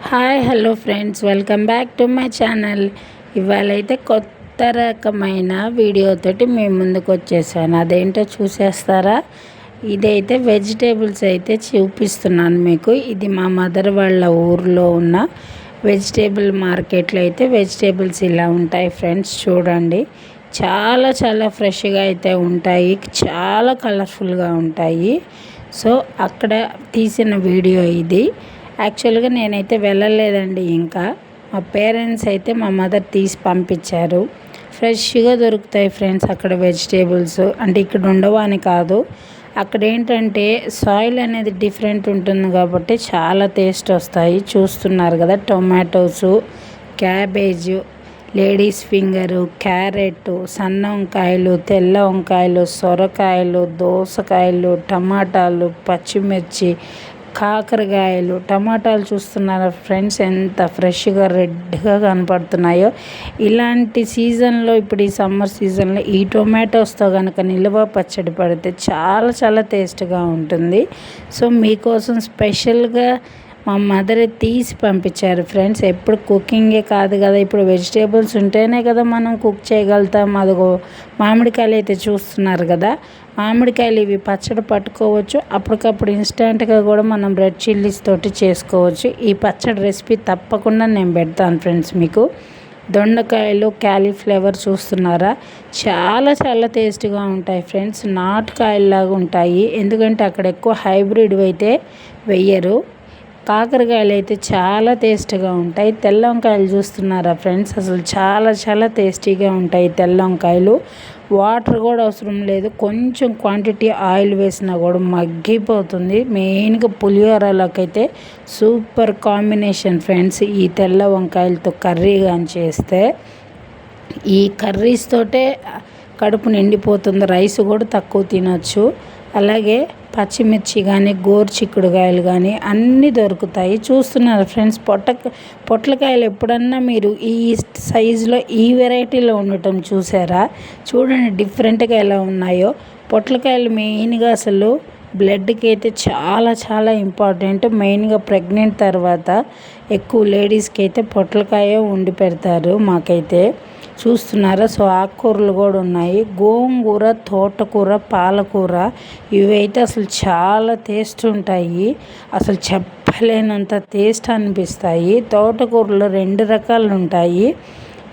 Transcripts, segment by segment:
Hi hello friends, welcome back to my channel. ఇవాళైతే కొత్త రకమైన వీడియోతోటి మేము ముందుకు వచ్చేసాను. అదేంటో చూసేస్తారా? ఇదైతే వెజిటేబుల్స్ అయితే చూపిస్తున్నాను మీకు. ఇది మా మదర్ వాళ్ళ ఊర్లో ఉన్న వెజిటేబుల్ మార్కెట్లో అయితే వెజిటేబుల్స్ ఇలా ఉంటాయి ఫ్రెండ్స్. చూడండి, చాలా చాలా ఫ్రెష్గా అయితే ఉంటాయి, చాలా కలర్ఫుల్గా ఉంటాయి. సో అక్కడ తీసిన వీడియో ఇది. యాక్చువల్గా నేనైతే వెళ్ళలేదండి. ఇంకా మా పేరెంట్స్ అయితే మా మదర్ తీసి పంపించారు. ఫ్రెష్గా దొరుకుతాయి ఫ్రెండ్స్ అక్కడ వెజిటేబుల్స్. అంటే ఇక్కడ ఉండవు అని కాదు, అక్కడ ఏంటంటే సాయిల్ అనేది డిఫరెంట్ ఉంటుంది కాబట్టి చాలా టేస్ట్ వస్తాయి. చూస్తున్నారు కదా, tomatoes, cabbage, ladies finger, carrot, సన్న వంకాయలు, తెల్ల వంకాయలు, సొరకాయలు, దోసకాయలు, టమాటాలు, పచ్చిమిర్చి, కాకరకాయలు, టమాటాలు చూస్తున్నారా ఫ్రెండ్స్ ఎంత ఫ్రెష్గా రెడ్గా కనపడుతున్నాయో. ఇలాంటి సీజన్లో, ఇప్పుడు ఈ సమ్మర్ సీజన్లో ఈ టొమాటోస్తో కనుక నిల్వ పచ్చడి పడితే చాలా చాలా టేస్ట్గా ఉంటుంది. సో మీకోసం స్పెషల్గా మా మదర్ తీసి పంపించారు ఫ్రెండ్స్. ఎప్పుడు కుకింగే కాదు కదా, ఇప్పుడు వెజిటేబుల్స్ ఉంటేనే కదా మనం కుక్ చేయగలుగుతాం. అదిగో మామిడికాయలు అయితే చూస్తున్నారు కదా, మామిడికాయలు ఇవి పచ్చడి పట్టుకోవచ్చు. అప్పటికప్పుడు ఇన్స్టెంట్గా కూడా మనం రెడ్ చిల్లీస్ తోటి చేసుకోవచ్చు. ఈ పచ్చడి రెసిపీ తప్పకుండా నేను పెడతాను ఫ్రెండ్స్ మీకు. దొండకాయలు, క్యాలీఫ్లవర్ చూస్తున్నారా, చాలా చాలా టేస్ట్గా ఉంటాయి ఫ్రెండ్స్. నాటుకాయల్లాగా ఉంటాయి, ఎందుకంటే అక్కడ ఎక్కువ హైబ్రిడ్ అయితే వెయ్యరు. కాకరకాయలు అయితే చాలా టేస్ట్గా ఉంటాయి. తెల్ల వంకాయలు చూస్తున్నారా ఫ్రెండ్స్, అసలు చాలా చాలా టేస్టీగా ఉంటాయి తెల్ల వంకాయలు. వాటర్ కూడా అవసరం లేదు, కొంచెం క్వాంటిటీ ఆయిల్ వేసినా కూడా మగ్గిపోతుంది. మెయిన్గా పులిహోరలకైతే సూపర్ కాంబినేషన్ ఫ్రెండ్స్. ఈ తెల్ల వంకాయలతో కర్రీ కానీ చేస్తే, ఈ కర్రీస్ తోటే కడుపు నిండిపోతుంది, రైస్ కూడా తక్కువ తినొచ్చు. అలాగే పచ్చిమిర్చి కానీ, గోరుచిక్కుడుకాయలు కానీ అన్నీ దొరుకుతాయి. చూస్తున్నారు ఫ్రెండ్స్, పొట్లకాయలు ఎప్పుడన్నా మీరు ఈ సైజులో ఈ వెరైటీలో ఉండటం చూసారా? చూడండి డిఫరెంట్గా ఎలా ఉన్నాయో. పొట్లకాయలు మెయిన్గా అసలు బ్లడ్కి అయితే చాలా చాలా ఇంపార్టెంట్. మెయిన్గా ప్రెగ్నెంట్ తర్వాత ఎక్కువ లేడీస్కి అయితే పొట్లకాయ వండి పెడతారు మాకైతే. చూస్తున్నారా? సో ఆకుకూరలు కూడా ఉన్నాయి, గోంగూర, తోటకూర, పాలకూర. ఇవైతే అసలు చాలా టేస్ట్ ఉంటాయి, అసలు చెప్పలేనంత టేస్ట్ అనిపిస్తాయి. తోటకూరలో 2 రకాలు ఉంటాయి,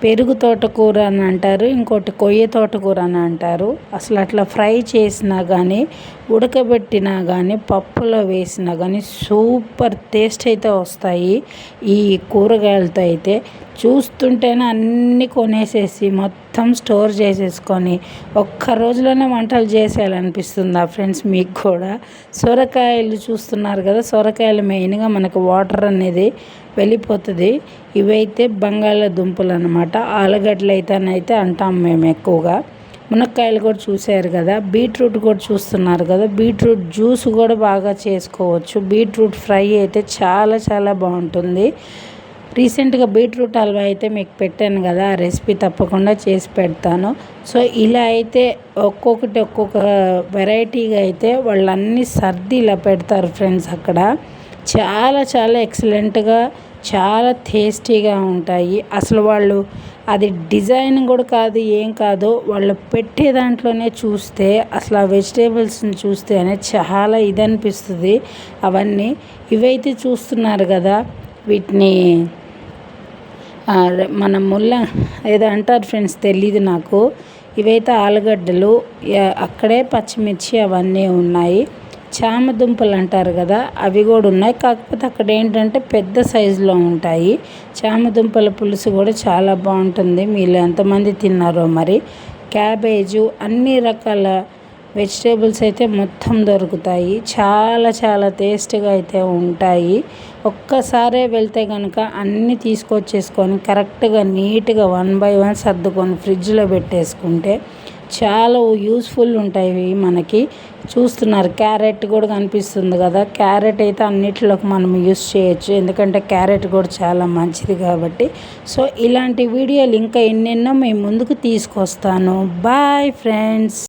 పెరుగు తోటకూర అని అంటారు, ఇంకోటి కొయ్య తోటకూర అని అంటారు. అసలు అట్లా ఫ్రై చేసినా కానీ, ఉడకబెట్టినా కానీ, పప్పులో వేసినా కానీ సూపర్ టేస్ట్ అయితే వస్తాయి ఈ కూరగాయలతో. అయితే చూస్తుంటేనే అన్నీ కొనేసేసి మొత్తం స్టోర్ చేసేసుకొని ఒక్క రోజులోనే వంటలు చేసేయాలనిపిస్తుందా ఫ్రెండ్స్ మీకు కూడా? సొరకాయలు చూస్తున్నారు కదా, సొరకాయలు మెయిన్గా మనకు వాటర్ అనేది వెళ్ళిపోతుంది. ఇవైతే బంగాళాదుంపలు అనమాట, ఆలుగడ్డలు అయితే అంటాం మేము ఎక్కువగా. మునక్కాయలు కూడా చూసారు కదా, బీట్రూట్ కూడా చూస్తున్నారు కదా, బీట్రూట్ జ్యూస్ కూడా బాగా చేసుకోవచ్చు. బీట్రూట్ ఫ్రై అయితే చాలా చాలా బాగుంటుంది. రీసెంట్గా బీట్రూట్ హల్వా అయితే మీకు పెట్టాను కదా, ఆ రెసిపీ తప్పకుండా చేసి పెడతాను. సో ఇలా అయితే ఒక్కొక్కటి ఒక్కొక్క వెరైటీగా అయితే వాళ్ళన్నీ సర్ది ఇలా పెడతారు ఫ్రెండ్స్ అక్కడ. చాలా చాలా ఎక్సలెంట్గా, చాలా టేస్టీగా ఉంటాయి. అసలు వాళ్ళు అది డిజైన్ కూడా కాదు, ఏం కాదు, వాళ్ళు పెట్టే దాంట్లోనే చూస్తే అసలు ఆ వెజిటేబుల్స్ని చూస్తేనే చాలా ఇది అనిపిస్తుంది. అవన్నీ ఇవైతే చూస్తున్నారు కదా, వీటిని మన ఏదో అంటారు ఫ్రెండ్స్, తెలీదు నాకు. ఇవైతే ఆలుగడ్డలు, అక్కడే పచ్చిమిర్చి అవన్నీ ఉన్నాయి. చామదుంపలు అంటారు కదా, అవి కూడా ఉన్నాయి, కాకపోతే అక్కడ ఏంటంటే పెద్ద సైజులో ఉంటాయి. చామదుంపల పులుసు కూడా చాలా బాగుంటుంది. మీరు ఎంతమంది తిన్నారో మరి. క్యాబేజు, అన్ని రకాల వెజిటేబుల్స్ అయితే మొత్తం దొరుకుతాయి. చాలా చాలా టేస్ట్గా అయితే ఉంటాయి. ఒక్కసారే వెళ్తే కనుక అన్నీ తీసుకొచ్చేసుకొని కరెక్ట్గా నీట్గా 1 by 1 సర్దుకొని ఫ్రిడ్జ్లో పెట్టేసుకుంటే చాలా యూస్ఫుల్ ఉంటాయి మనకి. చూస్తున్నారు, క్యారెట్ కూడా కనిపిస్తుంది కదా, క్యారెట్ అయితే అన్నిటిలోకి మనం యూస్ చేయొచ్చు, ఎందుకంటే క్యారెట్ కూడా చాలా మంచిది కాబట్టి. సో ఇలాంటి వీడియోలు ఇంకా ఎన్నెన్నో మేము ముందుకు తీసుకొస్తాను. Bye friends.